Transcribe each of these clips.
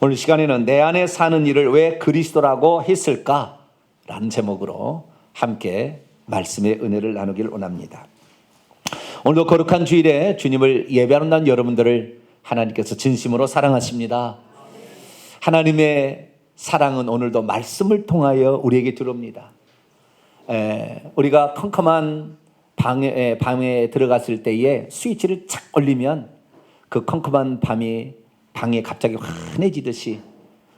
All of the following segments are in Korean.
오늘 시간에는 내 안에 사는 일을 왜 그리스도라고 했을까? 라는 제목으로 함께 말씀의 은혜를 나누길 원합니다. 오늘도 거룩한 주일에 주님을 예배하는 여러분들을 하나님께서 진심으로 사랑하십니다. 하나님의 사랑은 오늘도 말씀을 통하여 우리에게 들어옵니다. 우리가 컴컴한 밤에 들어갔을 때에 스위치를 착 올리면 그 컴컴한 방에 갑자기 환해지듯이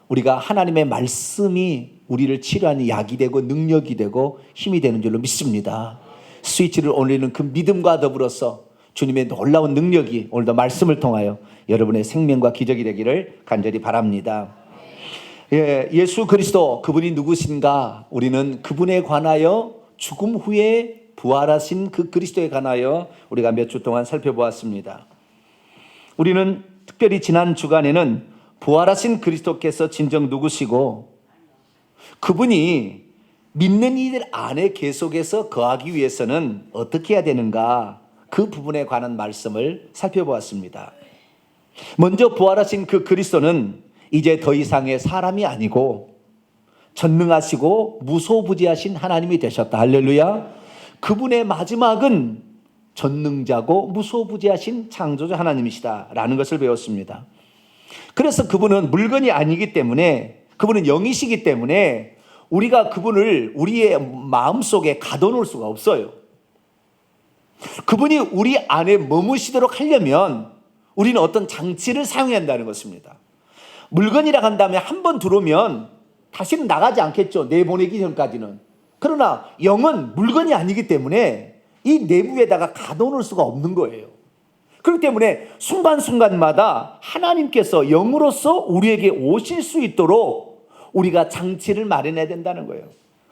우리가 하나님의 말씀이 우리를 치료하는 약이 되고 능력이 되고 힘이 되는 줄로 믿습니다. 스위치를 올리는 그 믿음과 더불어서 주님의 놀라운 능력이 오늘도 말씀을 통하여 여러분의 생명과 기적이 되기를 간절히 바랍니다. 예수 그리스도 그분이 누구신가? 우리는 그분에 관하여 죽음 후에 부활하신 그 그리스도에 관하여 우리가 몇 주 동안 살펴보았습니다. 우리는 특별히 지난 주간에는 부활하신 그리스도께서 진정 누구시고 그분이 믿는 이들 안에 계속해서 거하기 위해서는 어떻게 해야 되는가, 그 부분에 관한 말씀을 살펴보았습니다. 먼저 부활하신 그 그리스도는 이제 더 이상의 사람이 아니고 전능하시고 무소부지하신 하나님이 되셨다. 할렐루야. 그분의 마지막은 전능자고 무소부지하신 창조주 하나님이시다라는 것을 배웠습니다. 그래서 그분은 물건이 아니기 때문에, 그분은 영이시기 때문에 우리가 그분을 우리의 마음속에 가둬놓을 수가 없어요. 그분이 우리 안에 머무시도록 하려면 우리는 어떤 장치를 사용해야 한다는 것입니다. 물건이라 한다면 한 번 들어오면 다시는 나가지 않겠죠, 내보내기 전까지는. 그러나 영은 물건이 아니기 때문에 이 내부에다가 가둬놓을 수가 없는 거예요. 그렇기 때문에 순간순간마다 하나님께서 영으로서 우리에게 오실 수 있도록 우리가 장치를 마련해야 된다는 거예요.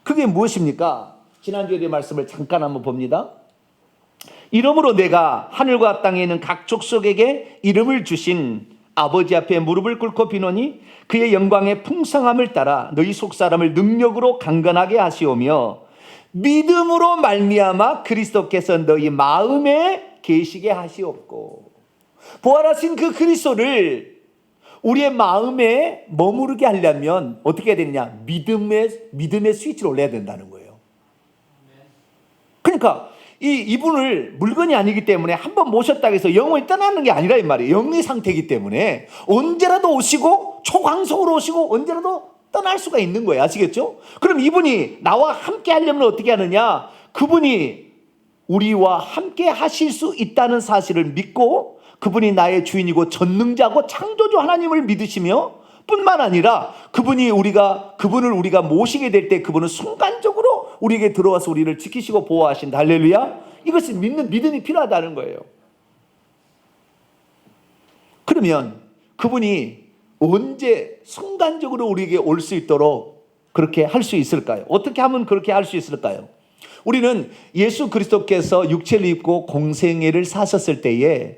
그게 무엇입니까? 지난주에 말씀을 잠깐 한번 봅니다. 이러므로 내가 하늘과 땅에 있는 각 족속에게 이름을 주신 아버지 앞에 무릎을 꿇고 비노니 그의 영광의 풍성함을 따라 너희 속사람을 능력으로 강건하게 하시오며 믿음으로 말미암아 그리스도께서 너희 마음에 계시게 하시옵고. 부활하신 그 그리스도를 우리의 마음에 머무르게 하려면 어떻게 해야 되느냐? 믿음의 스위치를 올려야 된다는 거예요. 그러니까 이분을 물건이 아니기 때문에 한번 모셨다고 해서 영원히 떠나는 게 아니라 이 말이에요. 영의 상태이기 때문에 언제라도 오시고 초광속으로 오시고 언제라도 떠날 수가 있는 거예요. 아시겠죠? 그럼 이분이 나와 함께 하려면 어떻게 하느냐? 그분이 우리와 함께 하실 수 있다는 사실을 믿고 그분이 나의 주인이고 전능자고 창조주 하나님을 믿으시며 뿐만 아니라 그분을 우리가 모시게 될 때 그분은 순간적으로 우리에게 들어와서 우리를 지키시고 보호하신다. 할렐루야. 이것을 믿는 믿음이 필요하다는 거예요. 그러면 그분이 언제 순간적으로 우리에게 올 수 있도록 그렇게 할 수 있을까요? 어떻게 하면 그렇게 할 수 있을까요? 우리는 예수 그리스도께서 육체를 입고 공생애를 사셨을 때에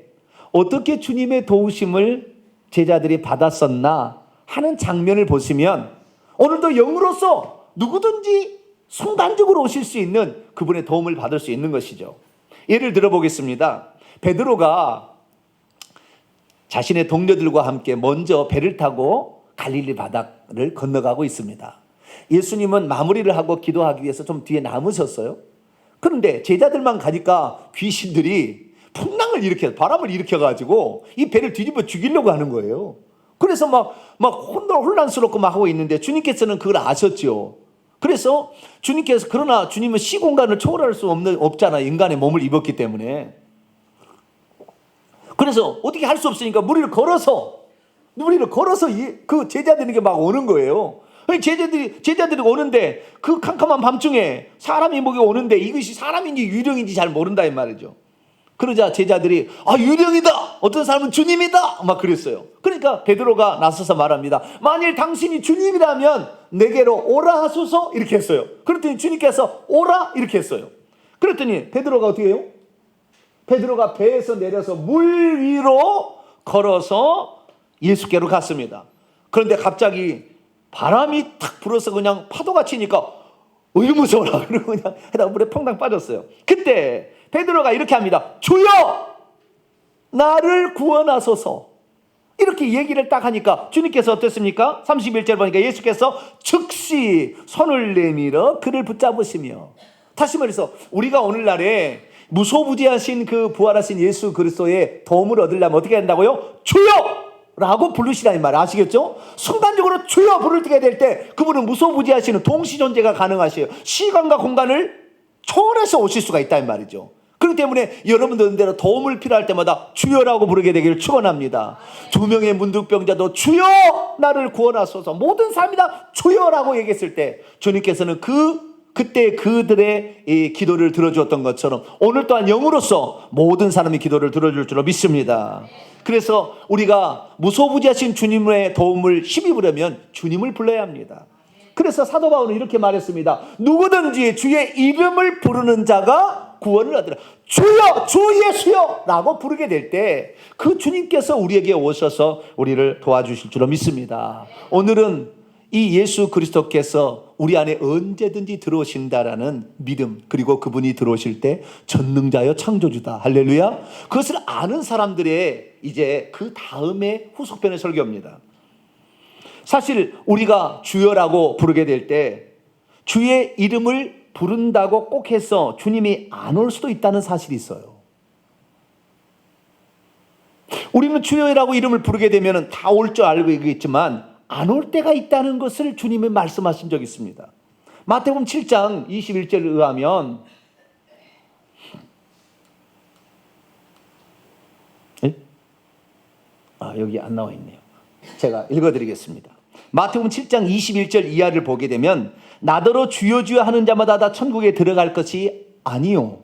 어떻게 주님의 도우심을 제자들이 받았었나 하는 장면을 보시면 오늘도 영으로서 누구든지 순간적으로 오실 수 있는 그분의 도움을 받을 수 있는 것이죠. 예를 들어 보겠습니다. 베드로가 자신의 동료들과 함께 먼저 배를 타고 갈릴리 바다를 건너가고 있습니다. 예수님은 마무리를 하고 기도하기 위해서 좀 뒤에 남으셨어요. 그런데 제자들만 가니까 귀신들이 풍랑을 바람을 일으켜가지고 이 배를 뒤집어 죽이려고 하는 거예요. 그래서 막 혼란스럽고 막 하고 있는데 주님께서는 그걸 아셨죠. 그래서 그러나 주님은 시공간을 초월할 수 없잖아. 인간의 몸을 입었기 때문에. 그래서 어떻게 할 수 없으니까 무리를 걸어서 그 제자들에게 막 오는 거예요. 제자들이 오는데 그 캄캄한 밤중에 사람이 목에 오는데 이것이 사람인지 유령인지 잘 모른다 이 말이죠. 그러자 제자들이 유령이다, 어떤 사람은 주님이다 막 그랬어요. 그러니까 베드로가 나서서 말합니다. 만일 당신이 주님이라면 내게로 오라 하소서 이렇게 했어요. 그랬더니 주님께서 오라 이렇게 했어요. 그랬더니 베드로가 어떻게 해요? 베드로가 배에서 내려서 물 위로 걸어서 예수께로 갔습니다. 그런데 갑자기 바람이 탁 불어서 그냥 파도가 치니까 어이 무서워라. 그리고 그냥 해다가 물에 펑당 빠졌어요. 그때 베드로가 이렇게 합니다. 주여 나를 구원하소서. 이렇게 얘기를 딱 하니까 주님께서 어땠습니까? 31절 보니까 예수께서 즉시 손을 내밀어 그를 붙잡으시며, 다시 말해서 우리가 오늘날에 무소부지하신 그 부활하신 예수 그리스도의 도움을 얻으려면 어떻게 한다고요? 주여! 라고 부르시라는 말 아시겠죠? 순간적으로 주여 부를 때가 될 때 그분은 무소부지하시는 동시 존재가 가능하셔요. 시간과 공간을 초월해서 오실 수가 있다는 말이죠. 그렇기 때문에 여러분들은 도움을 필요할 때마다 주여라고 부르게 되기를 축원합니다. 두 명의 문득병자도 주여 나를 구원하소서, 모든 사람이 다 주여라고 얘기했을 때 주님께서는 그때 그들의 이 기도를 들어주었던 것처럼 오늘 또한 영으로서 모든 사람의 기도를 들어줄 줄로 믿습니다. 그래서 우리가 무소부지하신 주님의 도움을 힘입으려면 주님을 불러야 합니다. 그래서 사도 바울은 이렇게 말했습니다. 누구든지 주의 이름을 부르는 자가 구원을 얻으라. 주여, 주 예수여 라고 부르게 될 때 그 주님께서 우리에게 오셔서 우리를 도와주실 줄로 믿습니다. 오늘은 이 예수 그리스도께서 우리 안에 언제든지 들어오신다라는 믿음, 그리고 그분이 들어오실 때 전능자여 창조주다, 할렐루야, 그것을 아는 사람들의 이제 그 다음에 후속편의 설교입니다. 사실 우리가 주여라고 부르게 될 때 주의 이름을 부른다고 꼭 해서 주님이 안 올 수도 있다는 사실이 있어요. 우리는 주여라고 이름을 부르게 되면 다 올 줄 알고 있지만 안 올 때가 있다는 것을 주님이 말씀하신 적이 있습니다. 마태복음 7장 21절에 의하면 여기 안 나와 있네요. 제가 읽어드리겠습니다. 마태복음 7장 21절 이하를 보게 되면 나더러 주여 주여 하는 자마다 다 천국에 들어갈 것이 아니요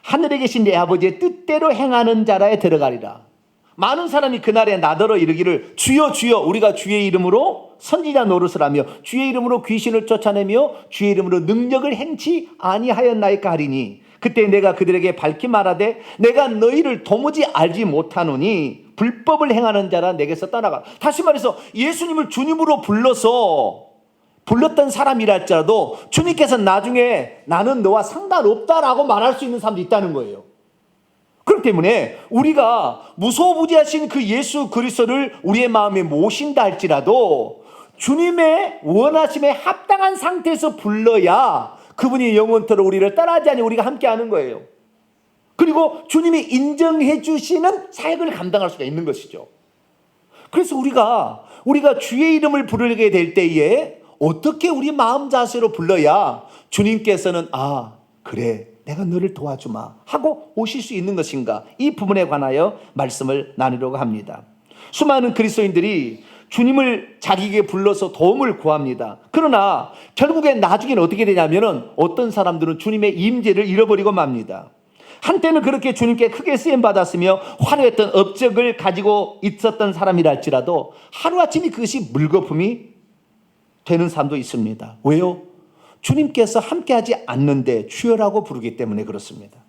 하늘에 계신 내 아버지의 뜻대로 행하는 자라에 들어가리라. 많은 사람이 그날에 나더러 이르기를 주여 주여 우리가 주의 이름으로 선지자 노릇을 하며 주의 이름으로 귀신을 쫓아내며 주의 이름으로 능력을 행치 아니하였나이까 하리니 그때 내가 그들에게 밝히 말하되 내가 너희를 도무지 알지 못하노니 불법을 행하는 자라 내게서 떠나가. 다시 말해서 예수님을 주님으로 불렀던 사람이라 할지라도 주님께서 나중에 나는 너와 상관없다라고 말할 수 있는 사람도 있다는 거예요. 그렇기 때문에 우리가 무소부지하신 그 예수 그리스도를 우리의 마음에 모신다 할지라도 주님의 원하심에 합당한 상태에서 불러야 그분이 영원토록 우리를 떠나지 않니 우리가 함께하는 거예요. 그리고 주님이 인정해 주시는 사역을 감당할 수가 있는 것이죠. 그래서 우리가 주의 이름을 부르게 될 때에 어떻게 우리 마음 자세로 불러야 주님께서는 그래 내가 너를 도와주마 하고 오실 수 있는 것인가, 이 부분에 관하여 말씀을 나누려고 합니다. 수많은 그리스도인들이 주님을 자기에게 불러서 도움을 구합니다. 그러나 결국엔 나중에는 어떻게 되냐면은 어떤 사람들은 주님의 임재를 잃어버리고 맙니다. 한때는 그렇게 주님께 크게 쓰임받았으며 화려했던 업적을 가지고 있었던 사람이라 할지라도 하루아침에 그것이 물거품이 되는 사람도 있습니다. 왜요? 주님께서 함께하지 않는데 주여라고 부르기 때문에 그렇습니다.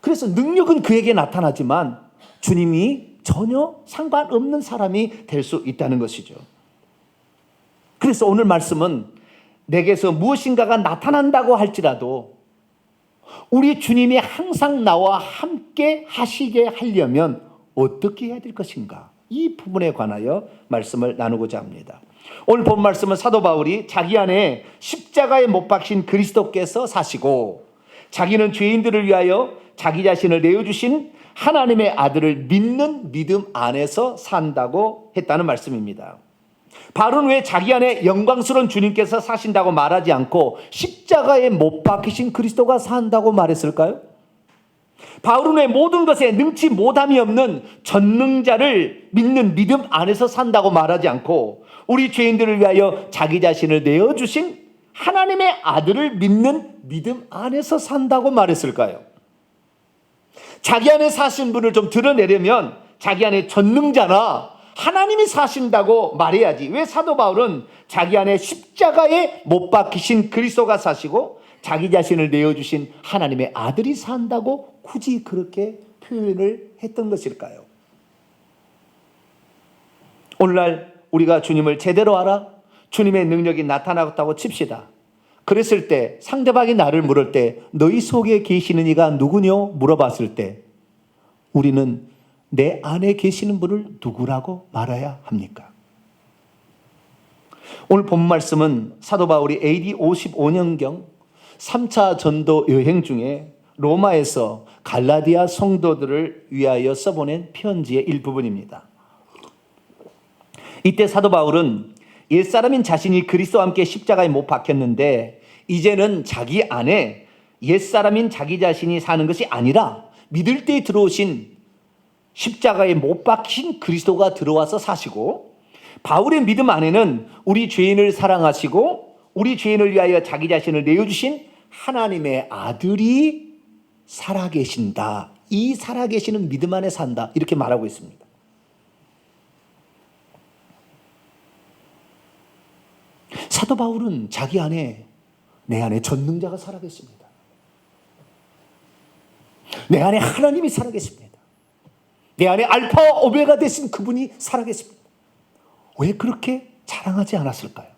그래서 능력은 그에게 나타나지만 주님이 전혀 상관없는 사람이 될 수 있다는 것이죠. 그래서 오늘 말씀은 내게서 무엇인가가 나타난다고 할지라도 우리 주님이 항상 나와 함께 하시게 하려면 어떻게 해야 될 것인가, 이 부분에 관하여 말씀을 나누고자 합니다. 오늘 본 말씀은 사도 바울이 자기 안에 십자가에 못 박힌 그리스도께서 사시고 자기는 죄인들을 위하여 자기 자신을 내어주신 하나님의 아들을 믿는 믿음 안에서 산다고 했다는 말씀입니다. 바울은 왜 자기 안에 영광스러운 주님께서 사신다고 말하지 않고 십자가에 못 박히신 그리스도가 산다고 말했을까요? 바울은 왜 모든 것에 능치 못함이 없는 전능자를 믿는 믿음 안에서 산다고 말하지 않고 우리 죄인들을 위하여 자기 자신을 내어주신 하나님의 아들을 믿는 믿음 안에서 산다고 말했을까요? 자기 안에 사신 분을 좀 드러내려면 자기 안에 전능자나 하나님이 사신다고 말해야지. 왜 사도 바울은 자기 안에 십자가에 못 박히신 그리스도가 사시고 자기 자신을 내어주신 하나님의 아들이 산다고 굳이 그렇게 표현을 했던 것일까요? 오늘날 우리가 주님을 제대로 알아 주님의 능력이 나타났다고 칩시다. 그랬을 때 상대방이 나를 물을 때 너희 속에 계시는 이가 누구뇨? 물어봤을 때 우리는 내 안에 계시는 분을 누구라고 말해야 합니까? 오늘 본 말씀은 사도 바울이 AD 55년경 3차 전도 여행 중에 로마에서 갈라디아 성도들을 위하여 써보낸 편지의 일부분입니다. 이때 사도 바울은 옛사람인 자신이 그리스도와 함께 십자가에 못 박혔는데 이제는 자기 안에 옛사람인 자기 자신이 사는 것이 아니라 믿을 때 들어오신 십자가에 못 박힌 그리스도가 들어와서 사시고, 바울의 믿음 안에는 우리 죄인을 사랑하시고 우리 죄인을 위하여 자기 자신을 내어주신 하나님의 아들이 살아계신다. 이 살아계시는 믿음 안에 산다. 이렇게 말하고 있습니다. 사도 바울은 자기 안에, 내 안에 전능자가 살아계십니다. 내 안에 하나님이 살아계십니다. 내 안에 알파와 오메가 되신 그분이 살아계십니다. 왜 그렇게 자랑하지 않았을까요?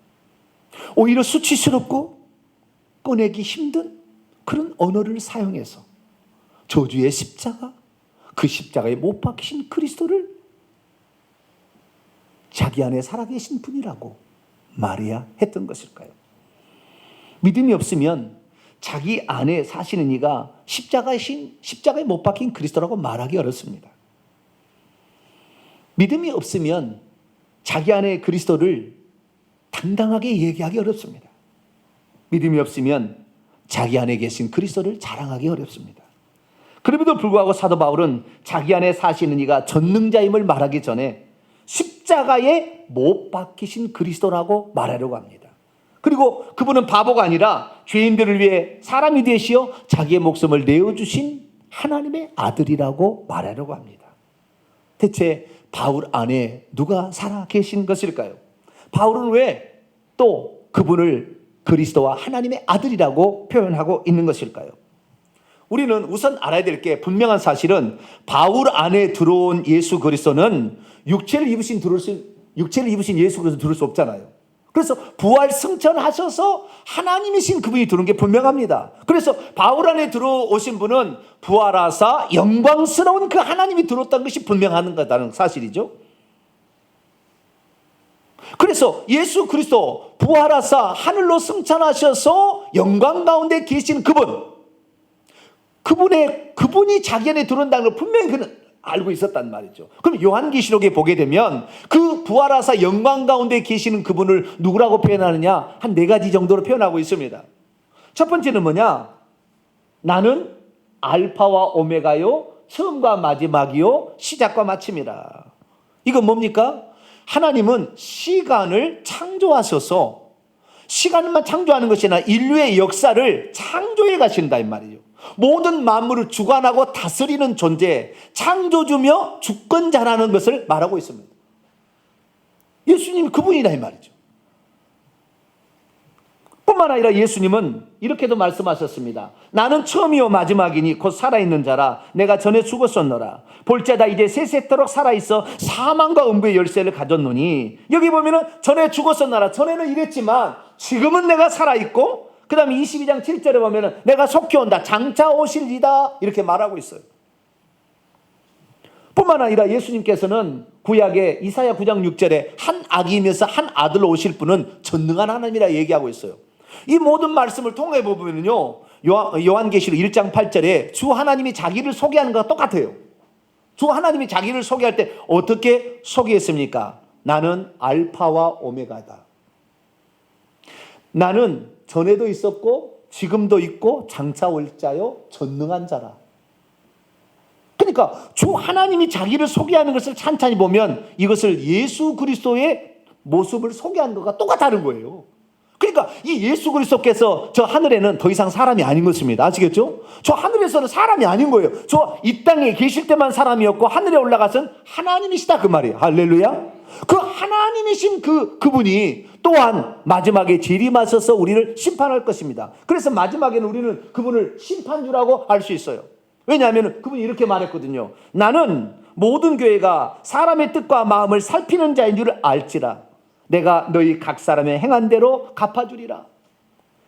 오히려 수치스럽고 꺼내기 힘든 그런 언어를 사용해서 저주의 십자가, 그 십자가에 못 박히신 그리스도를 자기 안에 살아계신 분이라고 말해야 했던 것일까요? 믿음이 없으면 자기 안에 사시는 이가 십자가에 못 박힌 그리스도라고 말하기 어렵습니다. 믿음이 없으면 자기 안에 그리스도를 당당하게 얘기하기 어렵습니다. 믿음이 없으면 자기 안에 계신 그리스도를 자랑하기 어렵습니다. 그럼에도 불구하고 사도 바울은 자기 안에 사시는 이가 전능자임을 말하기 전에 십자가에 못 박히신 그리스도라고 말하려고 합니다. 그리고 그분은 바보가 아니라 죄인들을 위해 사람이 되시어 자기의 목숨을 내어주신 하나님의 아들이라고 말하려고 합니다. 대체 바울 안에 누가 살아계신 것일까요? 바울은 왜 또 그분을 그리스도와 하나님의 아들이라고 표현하고 있는 것일까요? 우리는 우선 알아야 될 게, 분명한 사실은 바울 안에 들어온 예수 그리스도는 육체를 입으신 예수 그리스도 들을 수 없잖아요. 그래서 부활 승천하셔서 하나님이신 그분이 들어온 게 분명합니다. 그래서 바울 안에 들어오신 분은 부활하사 영광스러운 그 하나님이 들어왔다는 것이 분명한 거다는 사실이죠. 그래서 예수 그리스도 부활하사 하늘로 승천하셔서 영광 가운데 계신 그분이 자기 안에 들어온다는 걸 분명히 그는 알고 있었단 말이죠. 그럼 요한계시록에 보게 되면 그 부활하사 영광 가운데 계시는 그분을 누구라고 표현하느냐, 한 4가지 정도로 표현하고 있습니다. 첫 번째는 뭐냐? 나는 알파와 오메가요, 처음과 마지막이요, 시작과 마침이라. 이건 뭡니까? 하나님은 시간을 창조하셔서, 시간만 창조하는 것이 아니라 인류의 역사를 창조해 가신다 이 말이죠. 모든 만물을 주관하고 다스리는 존재, 창조주며 주권자라는 것을 말하고 있습니다. 예수님이 그분이다 이 말이죠. 뿐만 아니라 예수님은 이렇게도 말씀하셨습니다. 나는 처음이요 마지막이니 곧 살아있는 자라. 내가 전에 죽었었노라. 볼자다 이제 세세토록 살아있어 사망과 음부의 열쇠를 가졌노니. 여기 보면은 전에 죽었었노라. 전에는 이랬지만 지금은 내가 살아있고, 그 다음에 22장 7절에 보면은 내가 속히 온다, 장차 오실리다, 이렇게 말하고 있어요. 뿐만 아니라 예수님께서는 구약의 이사야 9장 6절에 한 아기면서 한 아들로 오실 분은 전능한 하나님이라 얘기하고 있어요. 이 모든 말씀을 통해 보면요, 요한계시록 1장 8절에 주 하나님이 자기를 소개하는 것과 똑같아요. 주 하나님이 자기를 소개할 때 어떻게 소개했습니까? 나는 알파와 오메가다. 나는 전에도 있었고 지금도 있고 장차 올 자요 전능한 자라. 그러니까 주 하나님이 자기를 소개하는 것을 찬찬히 보면 이것을 예수 그리스도의 모습을 소개하는 것과 똑같다는 거예요. 그러니까 이 예수 그리스도께서 저 하늘에는 더 이상 사람이 아닌 것입니다. 아시겠죠? 저 하늘에서는 사람이 아닌 거예요. 저 이 땅에 계실 때만 사람이었고 하늘에 올라가선 하나님이시다 그 말이에요. 할렐루야. 그 하나님이신 그분이 또한 마지막에 재림하셔서 우리를 심판할 것입니다. 그래서 마지막에는 우리는 그분을 심판주라고 할 수 있어요. 왜냐하면 그분이 이렇게 말했거든요. 나는 모든 교회가 사람의 뜻과 마음을 살피는 자인 줄 알지라. 내가 너희 각 사람의 행한 대로 갚아주리라.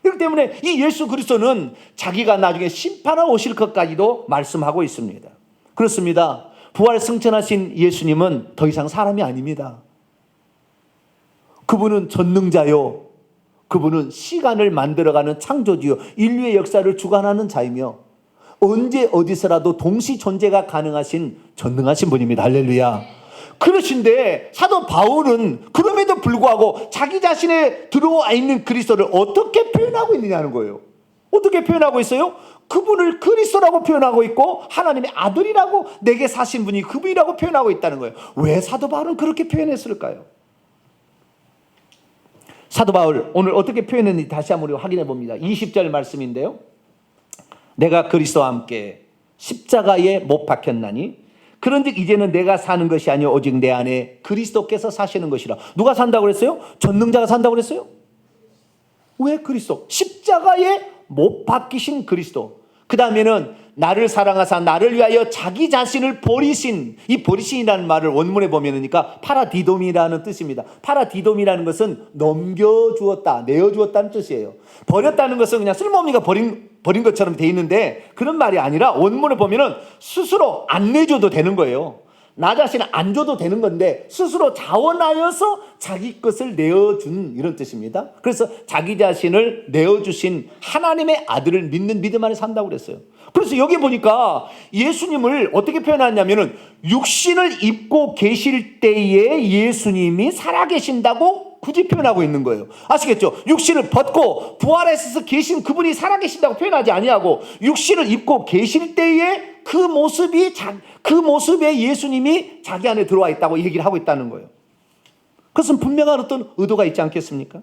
그렇기 때문에 이 예수 그리스도는 자기가 나중에 심판하러 오실 것까지도 말씀하고 있습니다. 그렇습니다. 부활 승천하신 예수님은 더 이상 사람이 아닙니다. 그분은 전능자요, 그분은 시간을 만들어가는 창조주요, 인류의 역사를 주관하는 자이며 언제 어디서라도 동시 존재가 가능하신 전능하신 분입니다. 할렐루야. 그러신데 사도 바울은 그럼에도 불구하고 자기 자신에 들어와 있는 그리스도를 어떻게 표현하고 있느냐는 거예요. 어떻게 표현하고 있어요? 그분을 그리스도라고 표현하고 있고 하나님의 아들이라고, 내게 사신 분이 그분이라고 표현하고 있다는 거예요. 왜 사도 바울은 그렇게 표현했을까요? 사도 바울 오늘 어떻게 표현했는지 다시 한번 우리 확인해 봅니다. 20절 말씀인데요. 내가 그리스도와 함께 십자가에 못 박혔나니 그런즉 이제는 내가 사는 것이 아니요 오직 내 안에 그리스도께서 사시는 것이라. 누가 산다고 그랬어요? 전능자가 산다고 그랬어요? 왜 그리스도? 십자가에 못 박히신 그리스도. 그 다음에는 나를 사랑하사 나를 위하여 자기 자신을 버리신, 이 버리신이라는 말을 원문에 보면으니까 파라디돔이라는 뜻입니다. 파라디돔이라는 것은 넘겨주었다, 내어주었다는 뜻이에요. 버렸다는 것은 그냥 쓸모없니까 버린 것처럼 돼 있는데 그런 말이 아니라 원문을 보면은 스스로 안 내줘도 되는 거예요. 나 자신을 안 줘도 되는 건데 스스로 자원하여서 자기 것을 내어준, 이런 뜻입니다. 그래서 자기 자신을 내어주신 하나님의 아들을 믿는 믿음 안에 산다고 그랬어요. 그래서 여기 보니까 예수님을 어떻게 표현하냐면은 육신을 입고 계실 때에 예수님이 살아계신다고 굳이 표현하고 있는 거예요. 아시겠죠? 육신을 벗고 부활해서 계신 그분이 살아계신다고 표현하지 아니하고 육신을 입고 계실 때에 그 모습에 예수님이 자기 안에 들어와 있다고 얘기를 하고 있다는 거예요. 그것은 분명한 어떤 의도가 있지 않겠습니까?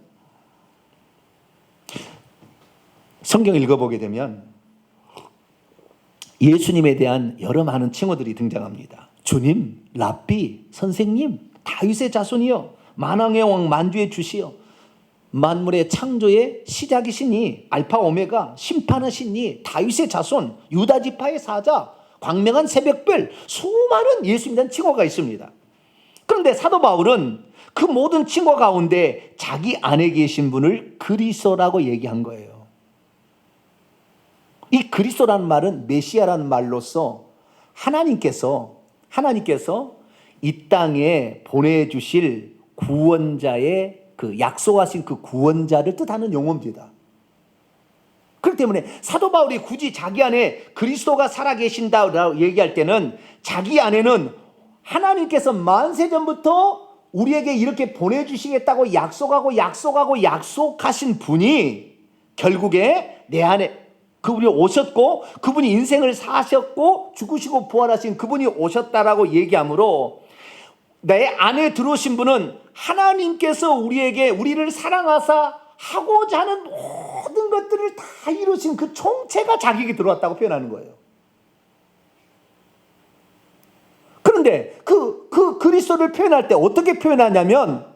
성경 읽어보게 되면 예수님에 대한 여러 많은 칭호들이 등장합니다. 주님, 랍비, 선생님, 다윗의 자손이요, 만왕의 왕, 만주의 주시요, 만물의 창조의 시작이시니, 알파 오메가, 심판하시니, 다윗의 자손, 유다 지파의 사자, 광명한 새벽별, 수많은 예수님에 대한 칭호가 있습니다. 그런데 사도 바울은 그 모든 칭호 가운데 자기 안에 계신 분을 그리스도라고 얘기한 거예요. 이 그리스도라는 말은 메시아라는 말로서 하나님께서 이 땅에 보내주실 구원자의 그 약속하신 그 구원자를 뜻하는 용어입니다. 그렇기 때문에 사도 바울이 굳이 자기 안에 그리스도가 살아계신다고 얘기할 때는 자기 안에는 하나님께서 만세전부터 우리에게 이렇게 보내주시겠다고 약속하신 분이 결국에 내 안에 그분이 오셨고 그분이 인생을 사셨고 죽으시고 부활하신 그분이 오셨다라고 얘기하므로 내 안에 들어오신 분은 하나님께서 우리를 사랑하사 하고자 하는 모든 것들을 다 이루신 그 총체가 자기에게 들어왔다고 표현하는 거예요. 그런데 그 그리스도를 표현할 때 어떻게 표현하냐면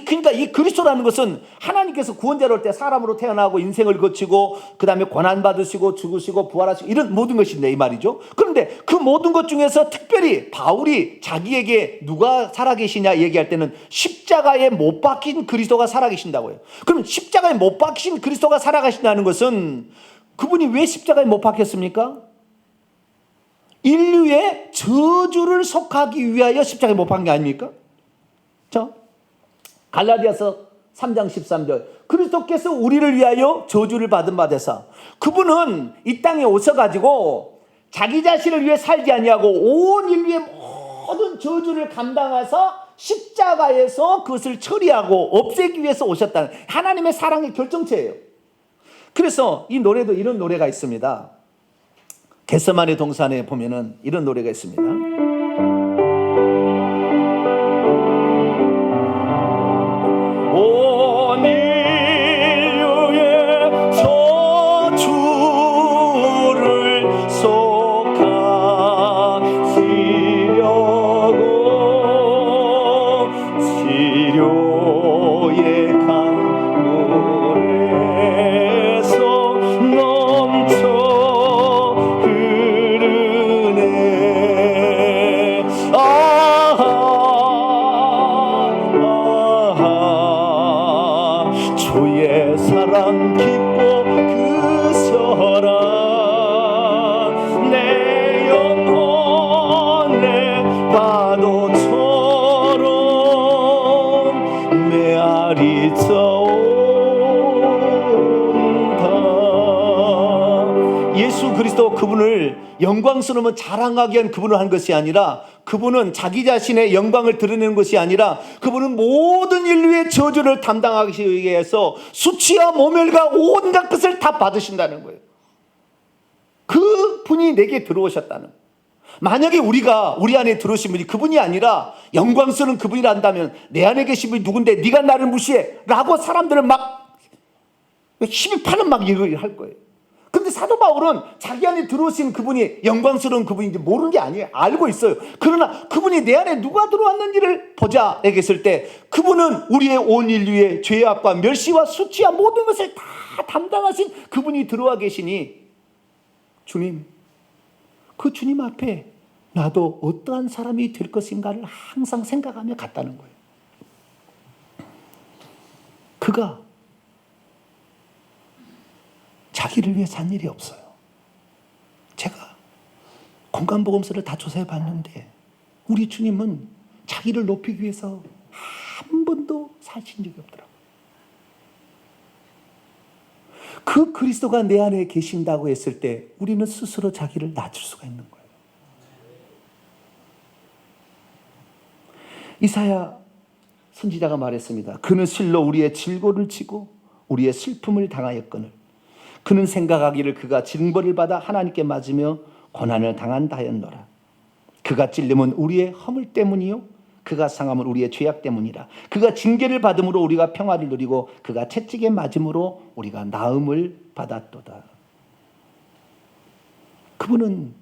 그러니까 이 그리스도라는 것은 하나님께서 구원자로 올 때 사람으로 태어나고 인생을 거치고 그 다음에 고난받으시고 죽으시고 부활하시고 이런 모든 것인데 이 말이죠. 그런데 그 모든 것 중에서 특별히 바울이 자기에게 누가 살아계시냐 얘기할 때는 십자가에 못 박힌 그리스도가 살아계신다고 해요. 그럼 십자가에 못 박힌 그리스도가 살아가신다는 것은 그분이 왜 십자가에 못 박혔습니까? 인류의 저주를 속하기 위하여 십자가에 못 박힌 게 아닙니까? 자, 갈라디아서 3장 13절 그리스도께서 우리를 위하여 저주를 받은 바 되사 그분은 이 땅에 오셔가지고 자기 자신을 위해 살지 아니하고 온 인류의 모든 저주를 감당해서 십자가에서 그것을 처리하고 없애기 위해서 오셨다는 하나님의 사랑의 결정체예요. 그래서 이 노래도 이런 노래가 있습니다. 겟세마네 동산에 보면은 이런 노래가 있습니다. 온 인류의 저주를 속하시려고 치료의 강물에서 넘쳐 흐르네. 주의 사랑 깊고 크셔라 내 영혼 그분을 영광스러우면 자랑하기 위한 그분을 한 것이 아니라, 그분은 자기 자신의 영광을 드러내는 것이 아니라, 그분은 모든 인류의 저주를 담당하기 위해서 수치와 모멸과 온갖 것을 다 받으신다는 거예요. 그 분이 내게 들어오셨다는 거예요. 만약에 우리가 우리 안에 들어오신 분이 그분이 아니라 영광스러운 그분이란다면, 내 안에 계신 분이 누군데 네가 나를 무시해 라고 사람들을 막 힘이 파는 막 얘기를 할 거예요. 근데 사도 바울은 자기 안에 들어오신 그분이 영광스러운 그분인지 모르는 게 아니에요. 알고 있어요. 그러나 그분이 내 안에 누가 들어왔는지를 보자 얘기했을 때, 그분은 우리의 온 인류의 죄악과 멸시와 수치와 모든 것을 다 담당하신 그분이 들어와 계시니, 주님, 그 주님 앞에 나도 어떠한 사람이 될 것인가를 항상 생각하며 갔다는 거예요. 그가 자기를 위해 산 일이 없어요. 제가 공간복음서를 다 조사해 봤는데 우리 주님은 자기를 높이기 위해서 한 번도 사신 적이 없더라고요. 그 그리스도가 내 안에 계신다고 했을 때 우리는 스스로 자기를 낮출 수가 있는 거예요. 이사야 선지자가 말했습니다. 그는 실로 우리의 질고를 지고 우리의 슬픔을 당하였거늘 그는 생각하기를 그가 징벌을 받아 하나님께 맞으며 고난을 당한다 하였노라. 그가 찔림은 우리의 허물 때문이요 그가 상함은 우리의 죄악 때문이라. 그가 징계를 받음으로 우리가 평화를 누리고 그가 채찍에 맞음으로 우리가 나음을 받았도다. 그분은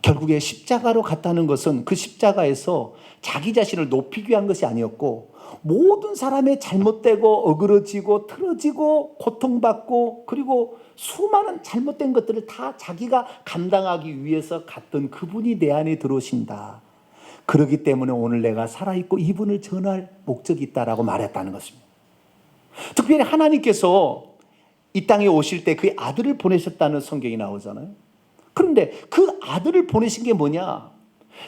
결국에 십자가로 갔다는 것은 그 십자가에서 자기 자신을 높이기 위한 것이 아니었고, 모든 사람의 잘못되고 어그러지고 틀어지고 고통받고 그리고 수많은 잘못된 것들을 다 자기가 감당하기 위해서 갔던 그분이 내 안에 들어오신다. 그렇기 때문에 오늘 내가 살아있고 이분을 전할 목적이 있다라고 말했다는 것입니다. 특별히 하나님께서 이 땅에 오실 때 그의 아들을 보내셨다는 성경이 나오잖아요. 그런데 그 아들을 보내신 게 뭐냐?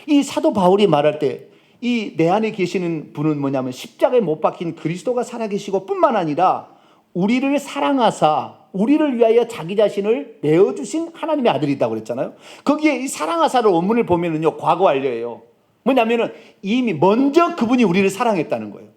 이 사도 바울이 말할 때 이 내 안에 계시는 분은 뭐냐면 십자가에 못 박힌 그리스도가 살아계시고 뿐만 아니라 우리를 사랑하사 우리를 위하여 자기 자신을 내어주신 하나님의 아들이라고 그랬잖아요. 거기에 이 사랑하사를 원문을 보면은요, 과거 완료예요. 뭐냐면은 이미 먼저 그분이 우리를 사랑했다는 거예요.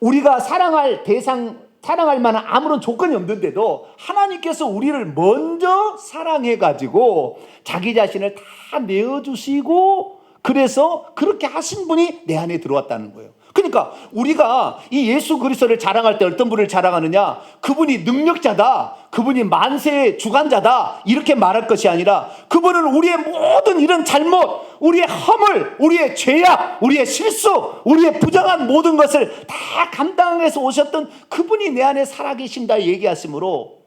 우리가 사랑할 대상, 사랑할 만한 아무런 조건이 없는데도 하나님께서 우리를 먼저 사랑해가지고 자기 자신을 다 내어주시고, 그래서 그렇게 하신 분이 내 안에 들어왔다는 거예요. 그러니까 우리가 이 예수 그리스도를 자랑할 때 어떤 분을 자랑하느냐? 그분이 능력자다, 그분이 만세의 주관자다 이렇게 말할 것이 아니라, 그분은 우리의 모든 이런 잘못, 우리의 허물, 우리의 죄악, 우리의 실수, 우리의 부정한 모든 것을 다 감당해서 오셨던 그분이 내 안에 살아계신다 얘기하시므로,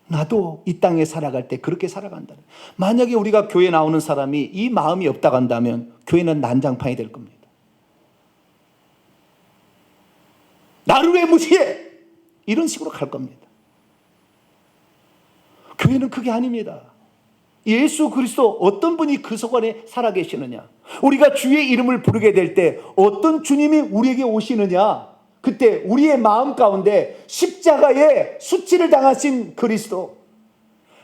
나도 이 땅에 살아갈 때 그렇게 살아간다. 만약에 우리가 교회 나오는 사람이 이 마음이 없다고 한다면 교회는 난장판이 될 겁니다. 나를 왜 무시해? 이런 식으로 갈 겁니다. 교회는 그게 아닙니다. 예수 그리스도 어떤 분이 그 속 안에 살아계시느냐? 우리가 주의 이름을 부르게 될 때 어떤 주님이 우리에게 오시느냐? 그때 우리의 마음 가운데 십자가에 수치를 당하신 그리스도,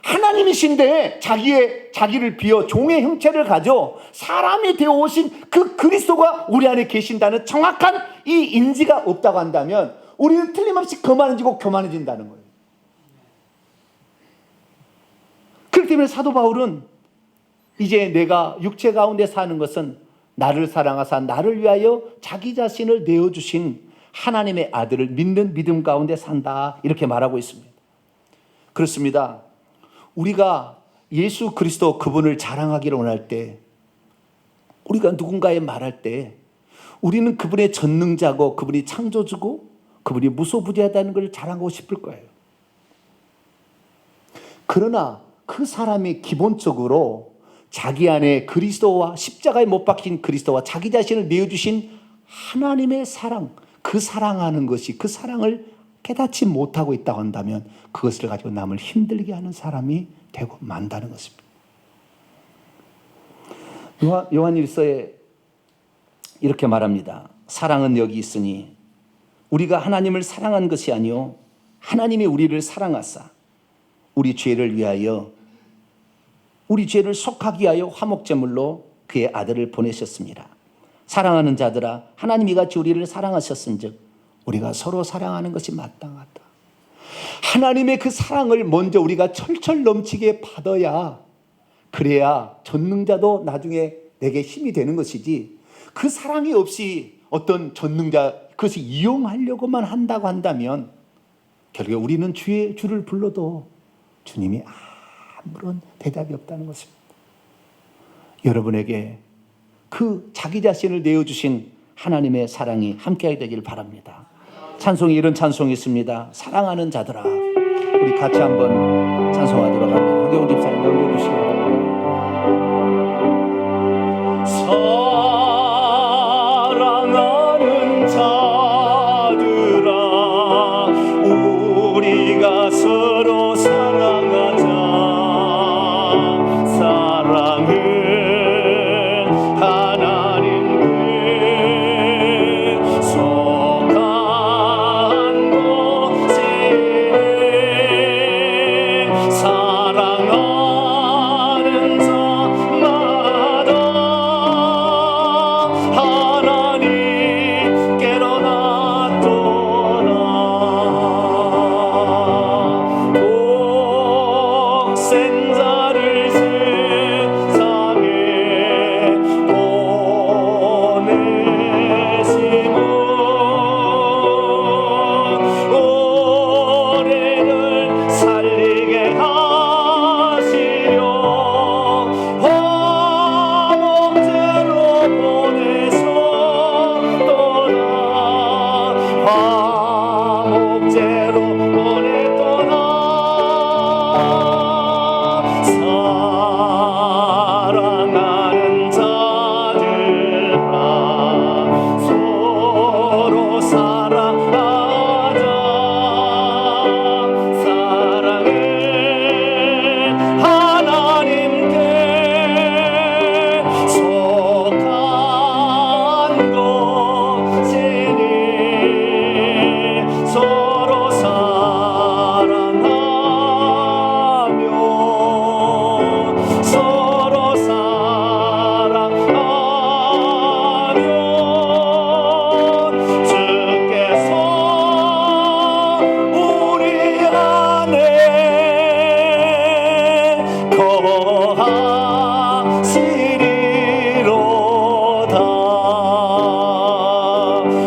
하나님이신데 자기를 비워 종의 형체를 가져 사람이 되어 오신 그 그리스도가 우리 안에 계신다는 정확한 이 인지가 없다고 한다면 우리는 틀림없이 거만해지고 교만해진다는 거예요. 그렇기 때문에 사도 바울은 이제 내가 육체 가운데 사는 것은 나를 사랑하사 나를 위하여 자기 자신을 내어주신 하나님의 아들을 믿는 믿음 가운데 산다 이렇게 말하고 있습니다. 그렇습니다. 우리가 예수 그리스도 그분을 자랑하기를 원할 때, 우리가 누군가에 말할 때 우리는 그분의 전능자고 그분이 창조주고 그분이 무소부재하다는 걸 자랑하고 싶을 거예요. 그러나 그 사람이 기본적으로 자기 안에 그리스도와 십자가에 못 박힌 그리스도와 자기 자신을 내어주신 하나님의 사랑, 그 사랑하는 것이, 그 사랑을 깨닫지 못하고 있다고 한다면 그것을 가지고 남을 힘들게 하는 사람이 되고 만다는 것입니다. 요한일서에 이렇게 말합니다. 사랑은 여기 있으니 우리가 하나님을 사랑한 것이 아니요 하나님이 우리를 사랑하사 우리 죄를 위하여 우리 죄를 속하기 위하여 화목제물로 그의 아들을 보내셨습니다. 사랑하는 자들아, 하나님이 같이 우리를 사랑하셨은즉 우리가 서로 사랑하는 것이 마땅하다. 하나님의 그 사랑을 먼저 우리가 철철 넘치게 받아야, 그래야 전능자도 나중에 내게 힘이 되는 것이지, 그 사랑이 없이 어떤 전능자 그것을 이용하려고만 한다고 한다면 결국에 우리는 주를 불러도 주님이 아무런 대답이 없다는 것입니다. 여러분에게 그 자기 자신을 내어주신 하나님의 사랑이 함께하게 되길 바랍니다. 찬송이 이런 찬송이 있습니다. 사랑하는 자들아. 우리 같이 한번 찬송하도록 합니다. 황경훈 집사님 넘겨주시기 바랍니다. 사랑하는 자들아, 우리가 서로 사랑하자. 사랑은 하나님께 속한 것에 사랑하는 자마다 하나님께로 놨도다. 독생자를 세상에 보내심은 오래를 살리게 하시려 화목제로 보내셨도다. 화목제로 보냈도다. 사랑하는 자들아, 서로 사랑하자. 사랑은 하나님께 속한 것이니 서로 사랑하며 서로 사랑하며 주께서 우리 안에 거하시리로다.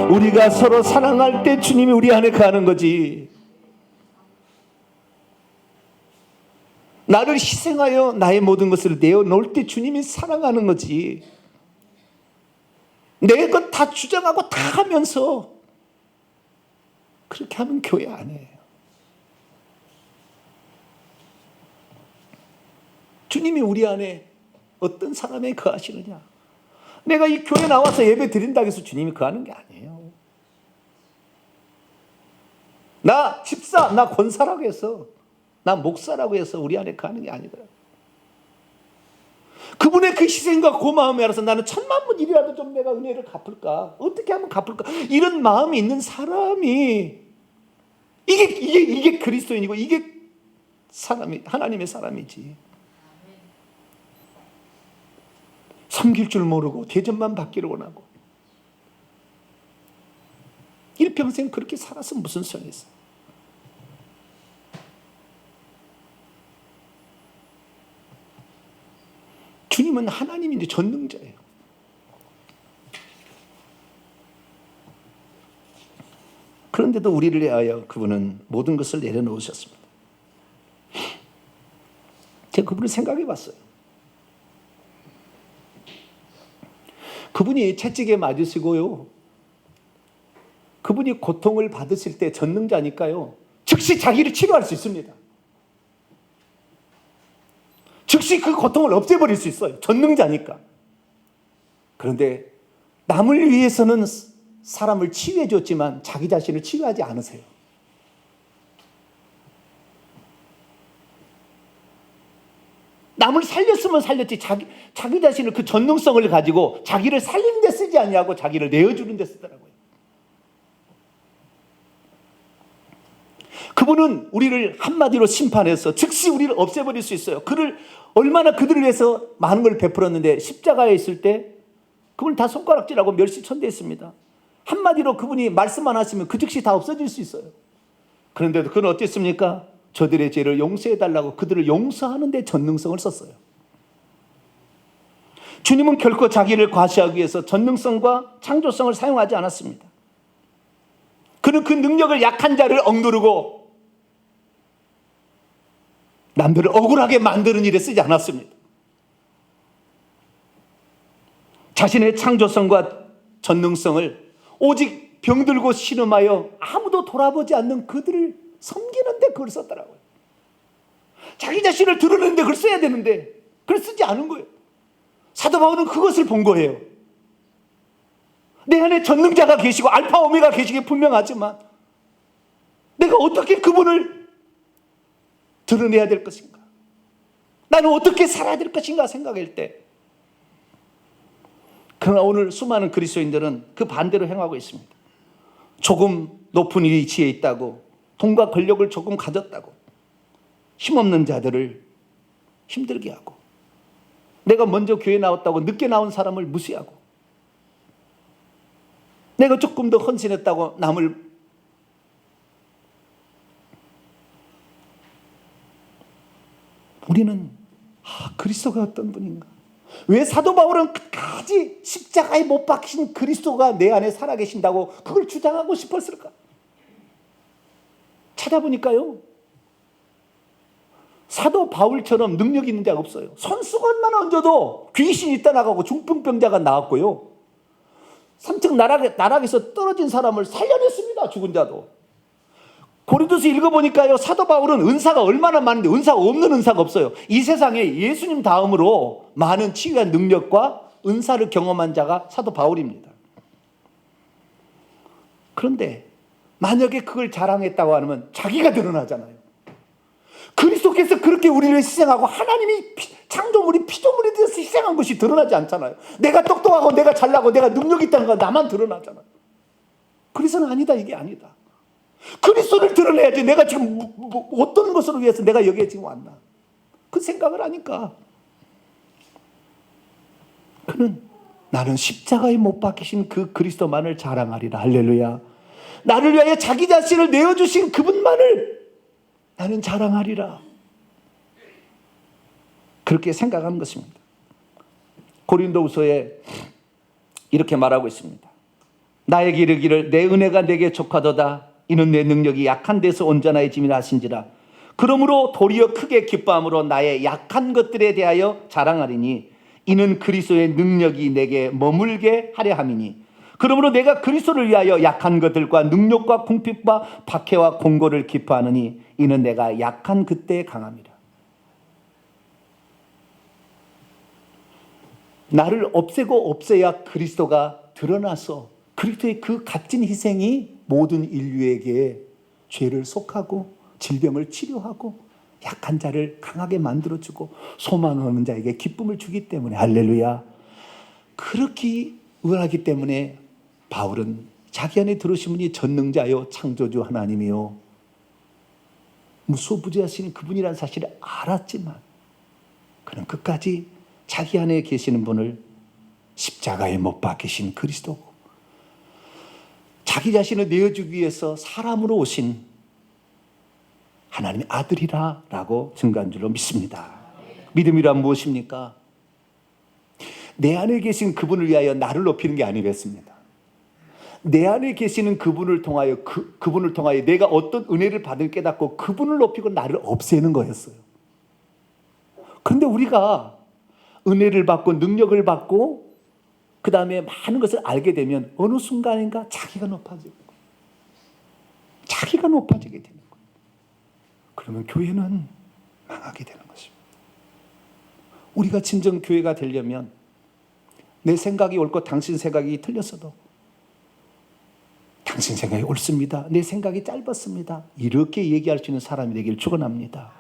우리가 서로 사랑할 때 주님이 우리 안에 가는 거지. 나를 희생하여 나의 모든 것을 내어놓을 때 주님이 사랑하는 거지. 내 것 다 주장하고 다 하면서 그렇게 하면 교회 안 해요. 주님이 우리 안에 어떤 사람에 거하시느냐. 내가 이 교회 나와서 예배 드린다고 해서 주님이 거하는 게 아니에요. 나 집사, 나 권사라고 해서, 나 목사라고 해서 우리 안에 거하는 게 아니더라고요. 그분의 그 희생과 고마움에 알아서 나는 10,000,000번 일이라도 좀 내가 은혜를 갚을까? 어떻게 하면 갚을까? 이런 마음이 있는 사람이 이게 그리스도인이고 이게 사람이 하나님의 사람이지. 섬길 줄 모르고 대접만 받기를 원하고 일평생 그렇게 살아서 무슨 소용이 있어? 주님은 하나님인데 전능자예요. 그런데도 우리를 위하여 그분은 모든 것을 내려놓으셨습니다. 제가 그분을 생각해 봤어요. 그분이 채찍에 맞으시고요, 그분이 고통을 받으실 때 전능자니까요, 즉시 자기를 치료할 수 있습니다. 즉시 그 고통을 없애버릴 수 있어요. 전능자니까. 그런데 남을 위해서는 사람을 치유해 줬지만 자기 자신을 치유하지 않으세요. 남을 살렸으면 살렸지 자기 자신을 그 전능성을 가지고 자기를 살리는 데 쓰지 않냐고 자기를 내어주는 데 쓰더라고요. 그분은 우리를 한마디로 심판해서 즉시 우리를 없애버릴 수 있어요. 얼마나 그들을 위해서 많은 걸 베풀었는데 십자가에 있을 때 그분을 다 손가락질하고 멸시천대했습니다. 한마디로 그분이 말씀만 하시면 그 즉시 다 없어질 수 있어요. 그런데도 그는 어땠습니까? 저들의 죄를 용서해달라고 그들을 용서하는 데 전능성을 썼어요. 주님은 결코 자기를 과시하기 위해서 전능성과 창조성을 사용하지 않았습니다. 그는 그 능력을 약한 자를 억누르고 남들을 억울하게 만드는 일에 쓰지 않았습니다. 자신의 창조성과 전능성을 오직 병들고 신음하여 아무도 돌아보지 않는 그들을 섬기는데 그걸 썼더라고요. 자기 자신을 드러내는데 그걸 써야 되는데 그걸 쓰지 않은 거예요. 사도 바울은 그것을 본 거예요. 내 안에 전능자가 계시고 알파 오메가 계시기 분명하지만 내가 어떻게 그분을 드러내야 될 것인가? 나는 어떻게 살아야 될 것인가 생각할 때, 그러나 오늘 수많은 그리스도인들은 그 반대로 행하고 있습니다. 조금 높은 위치에 있다고, 돈과 권력을 조금 가졌다고 힘없는 자들을 힘들게 하고, 내가 먼저 교회 나왔다고 늦게 나온 사람을 무시하고, 내가 조금 더 헌신했다고 남을 우리는 그리스도가 어떤 분인가? 왜 사도 바울은 끝까지 십자가에 못 박힌 그리스도가 내 안에 살아계신다고 그걸 주장하고 싶었을까? 찾아보니까요, 사도 바울처럼 능력 있는 자가 없어요. 손수건만 얹어도 귀신이 떠나가고 중풍병자가 나왔고요, 3층 나락에서 떨어진 사람을 살려냈습니다. 죽은 자도. 고린도서 읽어보니까요, 사도 바울은 은사가 얼마나 많은데 은사가 없는 은사가 없어요. 이 세상에 예수님 다음으로 많은 치유한 능력과 은사를 경험한 자가 사도 바울입니다. 그런데 만약에 그걸 자랑했다고 하면 자기가 드러나잖아요. 그리스도께서 그렇게 우리를 희생하고 하나님이 창조물이 피조물이 되어서 희생한 것이 드러나지 않잖아요. 내가 똑똑하고 내가 잘나고 내가 능력이 있다는 건 나만 드러나잖아요. 그래서는 아니다, 이게 아니다. 그리스도를 드러내야지. 내가 지금 어떤 것으로 위해서 내가 여기에 지금 왔나, 그 생각을 하니까 그는 나는 십자가에 못 박히신 그 그리스도만을 자랑하리라. 할렐루야. 나를 위하여 자기 자신을 내어주신 그분만을 나는 자랑하리라. 그렇게 생각하는 것입니다. 고린도후서에 이렇게 말하고 있습니다. 나에게 이르기를 내 은혜가 내게 족하도다. 이는 내 능력이 약한 데서 온전해짐이라 하신지라. 그러므로 도리어 크게 기뻐함으로 나의 약한 것들에 대하여 자랑하리니 이는 그리스도의 능력이 내게 머물게 하려 함이니. 그러므로 내가 그리스도를 위하여 약한 것들과 능력과 궁핍과 박해와 공고를 기뻐하느니 이는 내가 약한 그때에 강함이라. 나를 없애고 없애야 그리스도가 드러나서 그리스도의 그 값진 희생이 모든 인류에게 죄를 속하고 질병을 치료하고 약한 자를 강하게 만들어주고 소망 없는 자에게 기쁨을 주기 때문에, 할렐루야, 그렇게 의하기 때문에 바울은 자기 안에 들으신 분이 전능자요 창조주 하나님이요 무소부지하신 그분이라는 사실을 알았지만 그는 끝까지 자기 안에 계시는 분을 십자가에 못 박히신 그리스도고 자기 자신을 내어주기 위해서 사람으로 오신 하나님의 아들이라 라고 증거한 줄로 믿습니다. 믿음이란 무엇입니까? 내 안에 계신 그분을 위하여 나를 높이는 게 아니겠습니다. 내 안에 계시는 그분을 통하여 그분을 통하여 내가 어떤 은혜를 받을 깨닫고 그분을 높이고 나를 없애는 거였어요. 그런데 우리가 은혜를 받고 능력을 받고 그 다음에 많은 것을 알게 되면 어느 순간인가 자기가 높아지게 되는 거예요. 그러면 교회는 망하게 되는 것입니다. 우리가 진정 교회가 되려면 내 생각이 옳고 당신 생각이 틀렸어도 당신 생각이 옳습니다, 내 생각이 짧았습니다, 이렇게 얘기할 수 있는 사람이 되길 축원합니다.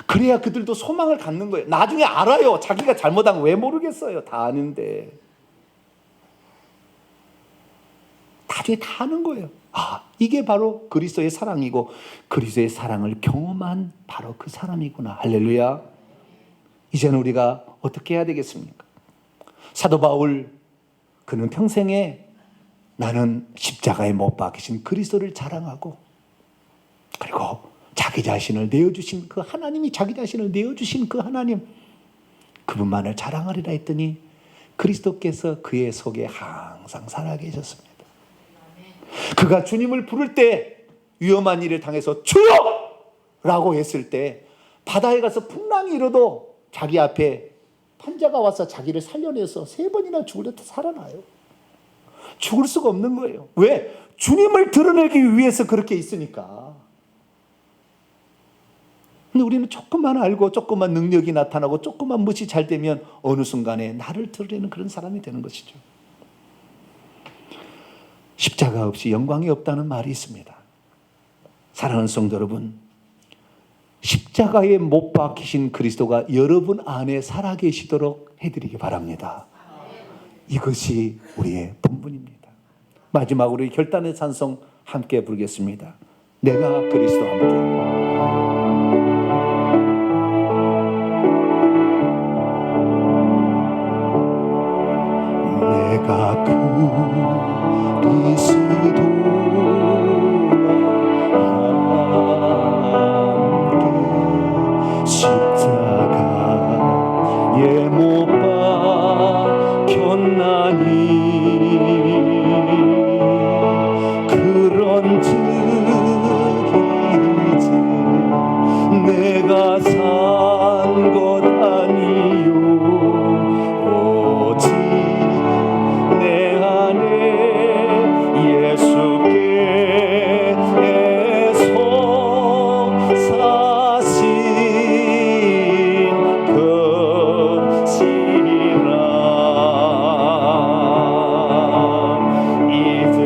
그래야 그들도 소망을 갖는 거예요. 나중에 알아요. 자기가 잘못한 거 왜 모르겠어요. 다 아는데. 나중에 다 아는 거예요. 아, 이게 바로 그리스도의 사랑이고 그리스도의 사랑을 경험한 바로 그 사람이구나. 할렐루야. 이제는 우리가 어떻게 해야 되겠습니까? 사도 바울, 그는 평생에 나는 십자가에 못 박히신 그리스도를 자랑하고, 그리고 자기 자신을 내어주신 그 하나님이, 자기 자신을 내어주신 그 하나님, 그분만을 자랑하리라 했더니 그리스도께서 그의 속에 항상 살아계셨습니다. 그가 주님을 부를 때 위험한 일을 당해서 주여! 라고 했을 때 바다에 가서 풍랑이 일어도 자기 앞에 판자가 와서 자기를 살려내서 3번이나 죽을 때 살아나요. 죽을 수가 없는 거예요. 왜? 주님을 드러내기 위해서 그렇게 있으니까. 근데 우리는 조금만 알고 조금만 능력이 나타나고 조금만 무엇이 잘 되면 어느 순간에 나를 드러내는 그런 사람이 되는 것이죠. 십자가 없이 영광이 없다는 말이 있습니다. 사랑하는 성도 여러분, 십자가에 못 박히신 그리스도가 여러분 안에 살아계시도록 해드리기 바랍니다. 이것이 우리의 본분입니다. 마지막으로 결단의 찬송 함께 부르겠습니다. 내가 그리스도와 함께. 내가 그리스도와 함께 십자가에 못 박혔나니 그런즉 이제 내가 산 것 아니요 오직 내 안에 예수께서 사신 것이라. 이제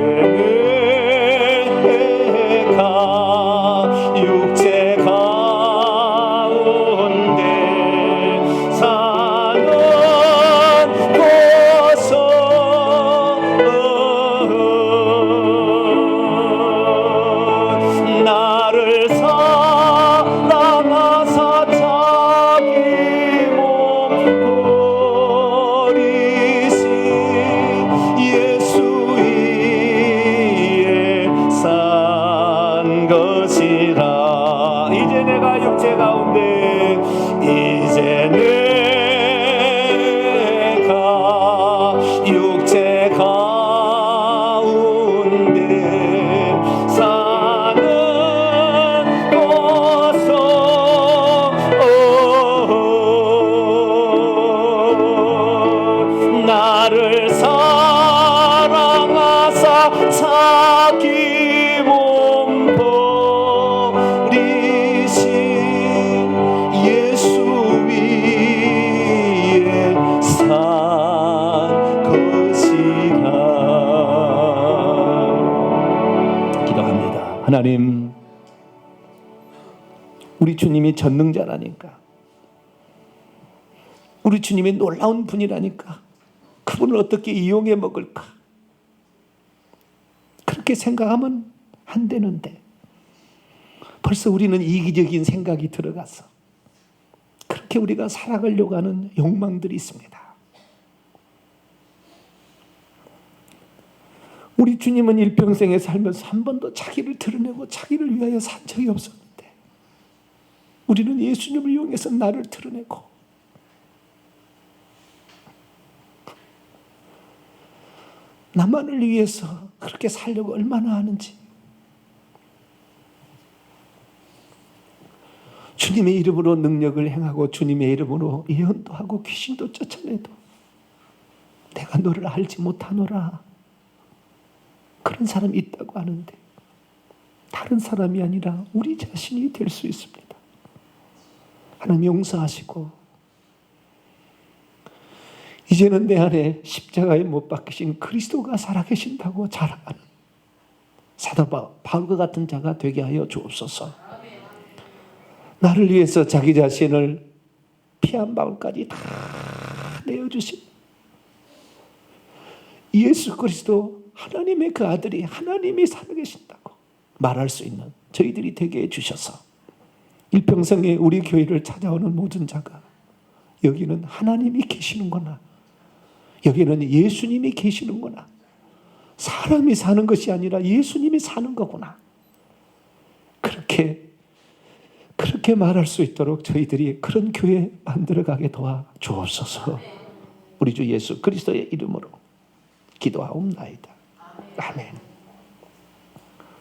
내가 육체 가운데 사는 것은 나를 사랑하사 자기 몸 버리신 예수 위에 산 것이라. 이제 내가 육체 가운데 이제 내가 육체 가운데 사는 것은 나를 사랑하사 자기 몸 버리신 예수 위에 산 것이라. 기도합니다. 하나님, 우리 주님이 전능자라니까, 우리 주님이 놀라운 분이라니까 그분을 어떻게 이용해 먹을까, 그렇게 생각하면 안 되는데 벌써 우리는 이기적인 생각이 들어가서 그렇게 우리가 살아가려고 하는 욕망들이 있습니다. 우리 주님은 일평생에 살면서 한 번도 자기를 드러내고 자기를 위하여 산 적이 없었는데 우리는 예수님을 이용해서 나를 드러내고 나만을 위해서 그렇게 살려고 얼마나 하는지. 주님의 이름으로 능력을 행하고 주님의 이름으로 예언도 하고 귀신도 쫓아내도 내가 너를 알지 못하노라, 그런 사람이 있다고 하는데 다른 사람이 아니라 우리 자신이 될 수 있습니다. 하나님 용서하시고 이제는 내 안에 십자가에 못 박히신 그리스도가 살아계신다고 자랑하는 사도 바울과 같은 자가 되게 하여 주옵소서. 나를 위해서 자기 자신을 피 한 방울까지 다 내어주신 예수 그리스도 하나님의 그 아들이 하나님이 살아계신다고 말할 수 있는 저희들이 되게 해주셔서 일평생에 우리 교회를 찾아오는 모든 자가 여기는 하나님이 계시는구나, 여기는 예수님이 계시는구나, 사람이 사는 것이 아니라 예수님이 사는 거구나, 그렇게 말할 수 있도록 저희들이 그런 교회 만들어가게 도와 주옵소서. 우리 주 예수 그리스도의 이름으로 기도하옵나이다. 아멘.